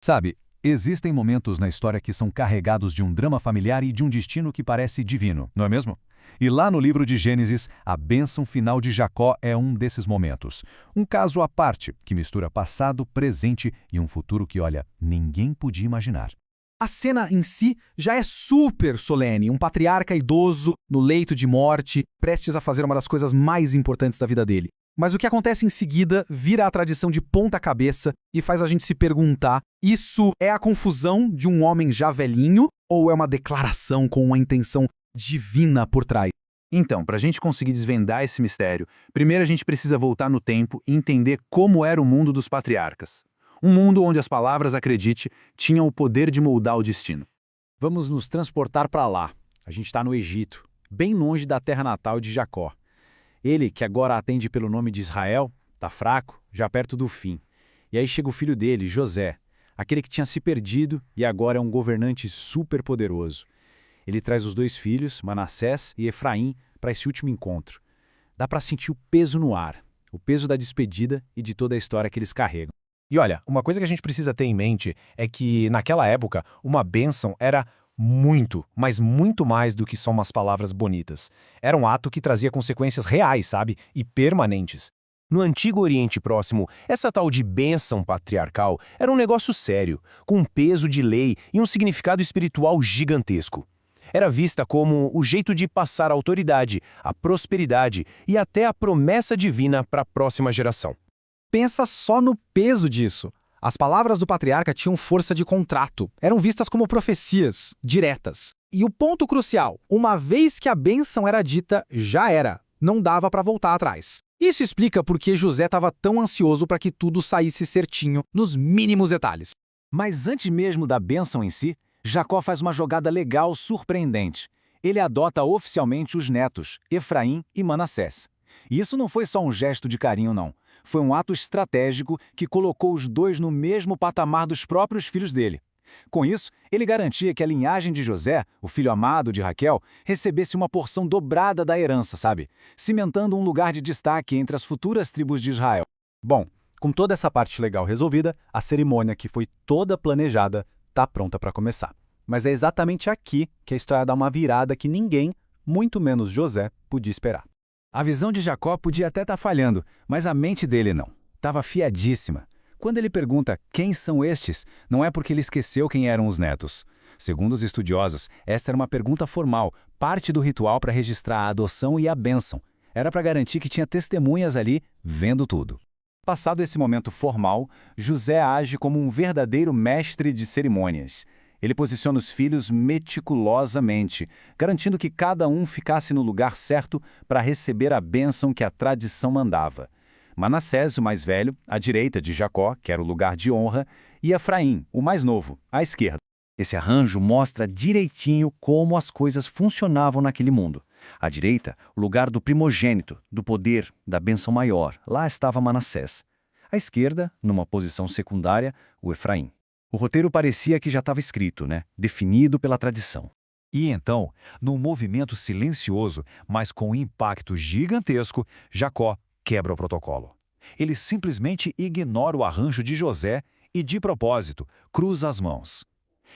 Sabe, existem momentos na história que são carregados de um drama familiar e de um destino que parece divino, não é mesmo? E lá no livro de Gênesis, a bênção final de Jacó é um desses momentos. Um caso à parte, que mistura passado, presente e um futuro que, olha, ninguém podia imaginar. A cena em si já é super solene, um patriarca idoso no leito de morte, prestes a fazer uma das coisas mais importantes da vida dele. Mas o que acontece em seguida vira a tradição de ponta cabeça e faz a gente se perguntar: isso é a confusão de um homem já velhinho ou é uma declaração com uma intenção divina por trás? Então, para a gente conseguir desvendar esse mistério, primeiro a gente precisa voltar no tempo e entender como era o mundo dos patriarcas. Um mundo onde as palavras, acredite, tinham o poder de moldar o destino. Vamos nos transportar para lá. A gente está no Egito, bem longe da terra natal de Jacó. Ele, que agora atende pelo nome de Israel, está fraco, já perto do fim. E aí chega o filho dele, José, aquele que tinha se perdido e agora é um governante super poderoso. Ele traz os dois filhos, Manassés e Efraim, para esse último encontro. Dá para sentir o peso no ar, o peso da despedida e de toda a história que eles carregam. E olha, uma coisa que a gente precisa ter em mente é que, naquela época, uma bênção era muito, mas muito mais do que só umas palavras bonitas. Era um ato que trazia consequências reais, sabe? E permanentes. No Antigo Oriente Próximo, essa tal de bênção patriarcal era um negócio sério, com um peso de lei e um significado espiritual gigantesco. Era vista como o jeito de passar a autoridade, a prosperidade e até a promessa divina para a próxima geração. Pensa só no peso disso. As palavras do patriarca tinham força de contrato, eram vistas como profecias, diretas. E o ponto crucial, uma vez que a bênção era dita, já era, não dava para voltar atrás. Isso explica por que José estava tão ansioso para que tudo saísse certinho, nos mínimos detalhes. Mas antes mesmo da bênção em si, Jacó faz uma jogada legal surpreendente. Ele adota oficialmente os netos, Efraim e Manassés. E isso não foi só um gesto de carinho, não. Foi um ato estratégico que colocou os dois no mesmo patamar dos próprios filhos dele. Com isso, ele garantia que a linhagem de José, o filho amado de Raquel, recebesse uma porção dobrada da herança, sabe? Cimentando um lugar de destaque entre as futuras tribos de Israel. Bom, com toda essa parte legal resolvida, a cerimônia que foi toda planejada está pronta para começar. Mas é exatamente aqui que a história dá uma virada que ninguém, muito menos José, podia esperar. A visão de Jacó podia até estar falhando, mas a mente dele não. Estava afiadíssima. Quando ele pergunta quem são estes, não é porque ele esqueceu quem eram os netos. Segundo os estudiosos, esta era uma pergunta formal, parte do ritual para registrar a adoção e a bênção. Era para garantir que tinha testemunhas ali, vendo tudo. Passado esse momento formal, José age como um verdadeiro mestre de cerimônias. Ele posiciona os filhos meticulosamente, garantindo que cada um ficasse no lugar certo para receber a bênção que a tradição mandava. Manassés, o mais velho, à direita de Jacó, que era o lugar de honra, e Efraim, o mais novo, à esquerda. Esse arranjo mostra direitinho como as coisas funcionavam naquele mundo. À direita, o lugar do primogênito, do poder, da bênção maior. Lá estava Manassés. À esquerda, numa posição secundária, o Efraim. O roteiro parecia que já estava escrito, né? Definido pela tradição. E então, num movimento silencioso, mas com um impacto gigantesco, Jacó quebra o protocolo. Ele simplesmente ignora o arranjo de José e, de propósito, cruza as mãos.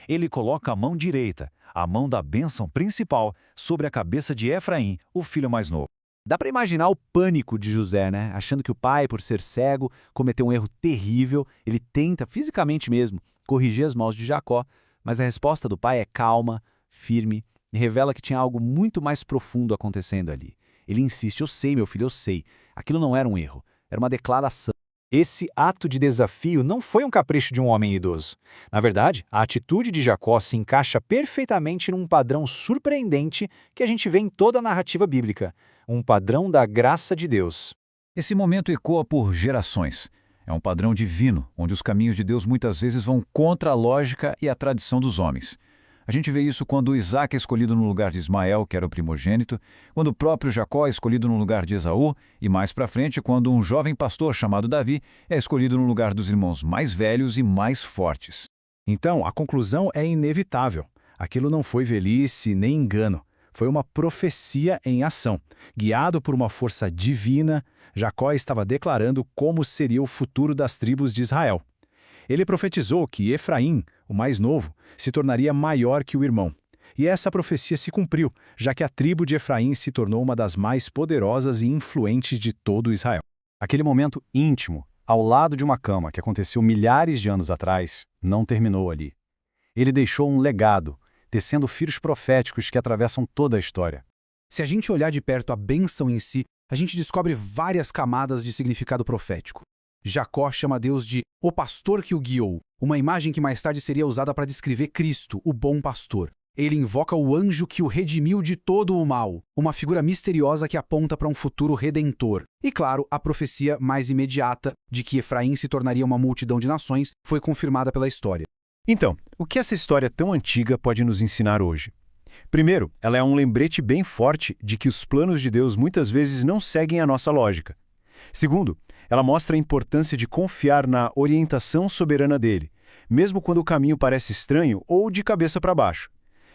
Ele coloca a mão direita, a mão da bênção principal, sobre a cabeça de Efraim, o filho mais novo. Dá para imaginar o pânico de José, né? Achando que o pai, por ser cego, cometeu um erro terrível. Ele tenta, fisicamente mesmo, corrigir as mãos de Jacó, mas a resposta do pai é calma, firme, e revela que tinha algo muito mais profundo acontecendo ali. Ele insiste: eu sei, meu filho, eu sei. Aquilo não era um erro, era uma declaração. Esse ato de desafio não foi um capricho de um homem idoso. Na verdade, a atitude de Jacó se encaixa perfeitamente num padrão surpreendente que a gente vê em toda a narrativa bíblica, um padrão da graça de Deus. Esse momento ecoa por gerações. É um padrão divino, onde os caminhos de Deus muitas vezes vão contra a lógica e a tradição dos homens. A gente vê isso quando Isaac é escolhido no lugar de Ismael, que era o primogênito, quando o próprio Jacó é escolhido no lugar de Esaú, e mais para frente quando um jovem pastor chamado Davi é escolhido no lugar dos irmãos mais velhos e mais fortes. Então, a conclusão é inevitável. Aquilo não foi velhice nem engano. Foi uma profecia em ação. Guiado por uma força divina, Jacó estava declarando como seria o futuro das tribos de Israel. Ele profetizou que Efraim, o mais novo, se tornaria maior que o irmão. E essa profecia se cumpriu, já que a tribo de Efraim se tornou uma das mais poderosas e influentes de todo Israel. Aquele momento íntimo, ao lado de uma cama que aconteceu milhares de anos atrás, não terminou ali. Ele deixou um legado, tecendo fios proféticos que atravessam toda a história. Se a gente olhar de perto a bênção em si, a gente descobre várias camadas de significado profético. Jacó chama Deus de o pastor que o guiou, uma imagem que mais tarde seria usada para descrever Cristo, o bom pastor. Ele invoca o anjo que o redimiu de todo o mal, uma figura misteriosa que aponta para um futuro redentor. E claro, a profecia mais imediata de que Efraim se tornaria uma multidão de nações foi confirmada pela história. Então, o que essa história tão antiga pode nos ensinar hoje? Primeiro, ela é um lembrete bem forte de que os planos de Deus muitas vezes não seguem a nossa lógica. Segundo, ela mostra a importância de confiar na orientação soberana dele, mesmo quando o caminho parece estranho ou de cabeça para baixo.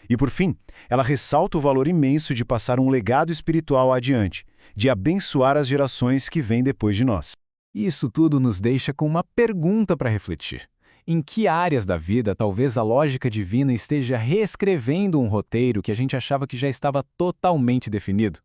E por fim, ela ressalta o valor imenso de passar um legado espiritual adiante, de abençoar as gerações que vêm depois de nós. Isso tudo nos deixa com uma pergunta para refletir. Em que áreas da vida talvez a lógica divina esteja reescrevendo um roteiro que a gente achava que já estava totalmente definido?